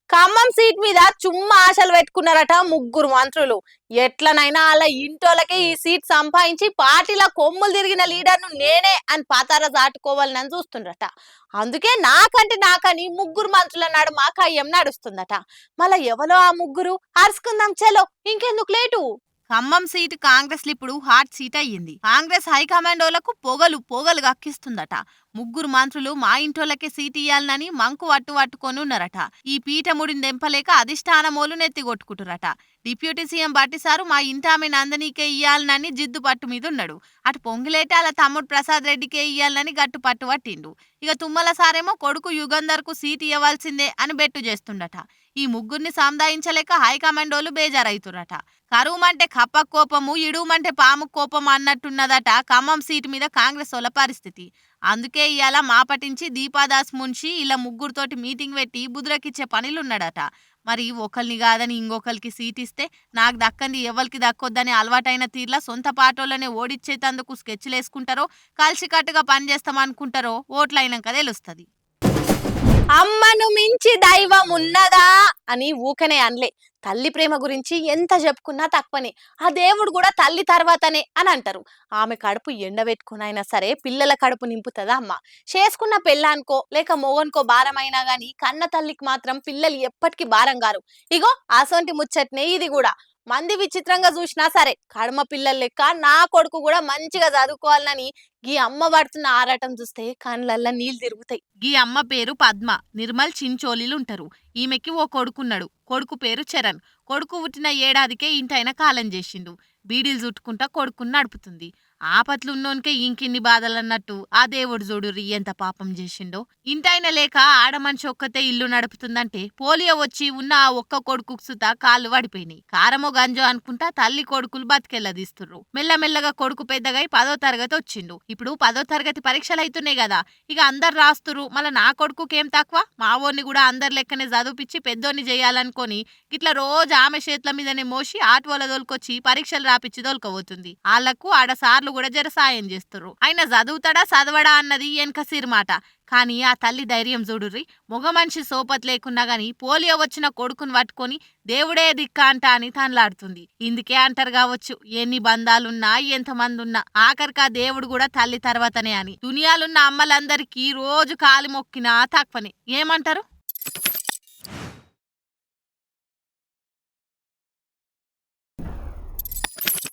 Khammam seat మీద చుమ్మా ఆశలు పెట్టుకున్నారట ముగ్గురు మంత్రులు. ఎట్లనైనా అలా ఇంటోళ్ళకే ఈ సీట్ సంపాదించి పార్టీల కొమ్ములు తిరిగిన లీడర్ను నేనే అని పాతార దాటుకోవాలని చూస్తుండట. అందుకే నాకని ముగ్గురు మంత్రుల నడుమ కయ్యం నడుస్తుందట. మళ్ళా ఎవరో ఆ ముగ్గురు అరుచుకుందాం చలో, ఇంకెందుకు లేటు. ఖమ్మం సీటు కాంగ్రెస్ ఇప్పుడు హాట్ సీట్ అయ్యింది. కాంగ్రెస్ హైకమాండోలకు పొగలు కక్కిస్తుందట. ముగ్గురు మంత్రులు మా ఇంటోళ్ళకే సీట్ ఇయ్యాలనని మంకు పట్టుకొని ఉన్నారట. ఈ పీఠముడిని దెంపలేక అధిష్టానమోలు నెత్తిగొట్టుకుంటురట. డిప్యూటీ సీఎం బట్టిసారు మా ఇంటామె నందనీకే ఇయ్యాలనని జిద్దు పట్టు మీద ఉన్నాడు. అటు పొంగిలేట అలా తమ్ముడు ప్రసాద్ రెడ్డికే ఇయ్యాలని గట్టు పట్టు పట్టిండు. ఇక తుమ్మల సారేమో కొడుకు యుగంధర్ కు సీట్ ఇవ్వాల్సిందే అని బెట్టు చేస్తుండట. ఈ ముగ్గురిని సంధాయించలేక హైకమాండోలు బేజారైతురట. కరువుమంటే కప్ప కోపము, ఇడుమంటే పాము కోపం అన్నట్టున్నదట ఖమ్మం సీటు మీద కాంగ్రెస్ వాళ్ళ పరిస్థితి. అందుకే ఇవాళ మాపటించి దీపాదాస్ మున్షి ఇలా ముగ్గురుతోటి మీటింగ్ పెట్టి బుద్రకిచ్చే పనిలున్నాడట. మరి ఒకరిని కాదని ఇంకొకరికి సీట్ ఇస్తే నాకు దక్కంది ఎవరికి దక్కొద్దని అలవాటైన తీర్లా సొంత పాటోళ్ళనే ఓడిచ్చేతందుకు స్కెచ్లు వేసుకుంటారో, కలిసికట్టుగా పనిచేస్తామనుకుంటారో ఓట్లయినాక తెలుస్తుంది. అమ్మను మించి దైవం ఉన్నదా అని ఊకనే అనలే. తల్లి ప్రేమ గురించి ఎంత చెప్పుకున్నా తక్కువనే. ఆ దేవుడు కూడా తల్లి తర్వాతనే అని అంటారు. ఆమె కడుపు ఎండబెట్టుకునైనా సరే పిల్లల కడుపు నింపుతుందా అమ్మ. చేసుకున్న పెళ్ళానికో లేక మొగన్కో భారమైనా గాని కన్న తల్లికి మాత్రం పిల్లలు ఎప్పటికీ భారం గారు. ఇగో అసొంటి ముచ్చట్నే ఇది కూడా. మంది విచిత్రంగా చూసినా సరే కడమ పిల్లల లెక్క నా కొడుకు కూడా మంచిగా చదువుకోవాలని గీ అమ్మ పడుతున్న ఆరాటం చూస్తే కళ్ళల్లో నీళ్లు తిరుగుతాయి. గీ అమ్మ పేరు పద్మ. నిర్మల్ చించోలీలుంటారు. ఈమెకి ఓ కొడుకున్నాడు. కొడుకు పేరు చరణ్. కొడుకు పుట్టిన ఏడాదికే ఇంటైన కాలం చేసిండు. బీడీలు చుట్టుకుంటా కొడుకుని నడుపుతుంది. ఆపత్లున్నోనికే ఇంకిన్ని బాధలన్నట్టు ఆ దేవుడు చూడుర్రి ఎంత పాపం చేసిండో. ఇంటైన లేక ఆడమనిషి ఒక్కతే ఇల్లు నడుపుతుందంటే పోలియో వచ్చి ఉన్న ఆ ఒక్క కొడుకు సుత కాళ్ళు పడిపోయినాయి. కారమో గంజో అనుకుంటా తల్లి కొడుకులు బతికెళ్ళదీస్తుర్రు. మెల్లమెల్లగా కొడుకు పెద్దగా 10వ తరగతి వచ్చిండు. ఇప్పుడు 10వ తరగతి పరీక్షలు అవుతున్నాయి కదా, ఇక అందరు రాస్తురు. మళ్ళీ నా కొడుకుకేం తక్కువ, మా ఊరిని కూడా అందరి లెక్కనే చదివిపించి పెద్దోని చేయాలనుకొని ఇట్లా రోజు ఆమె చేతుల మీదనే మోసి ఆటోల దొల్కొచ్చి పరీక్షలు రాపిచ్చి దొలకపోతుంది. వాళ్లకు ఆడ సార్లు కూడా జర సాయం చేస్తుర్రు. ఆయన చదువుతాడా చదవడా అన్నది వెనక సిరిమాట. కానీ ఆ తల్లి ధైర్యం చూడుర్రి. మగ మనిషి సోపత్ లేకున్నా గాని పోలియో వచ్చిన కొడుకుని పట్టుకొని దేవుడే దిక్క అంట అని తనలాడుతుంది. ఇందుకే అంటారు కావచ్చు, ఎన్ని బంధాలున్నా ఎంతమంది ఉన్నా ఆఖరికి ఆ దేవుడు కూడా తల్లి తర్వాతనే అని. దునియాలున్న అమ్మలందరికీ రోజు కాలి మొక్కినా తక్కువనే. ఏమంటారు?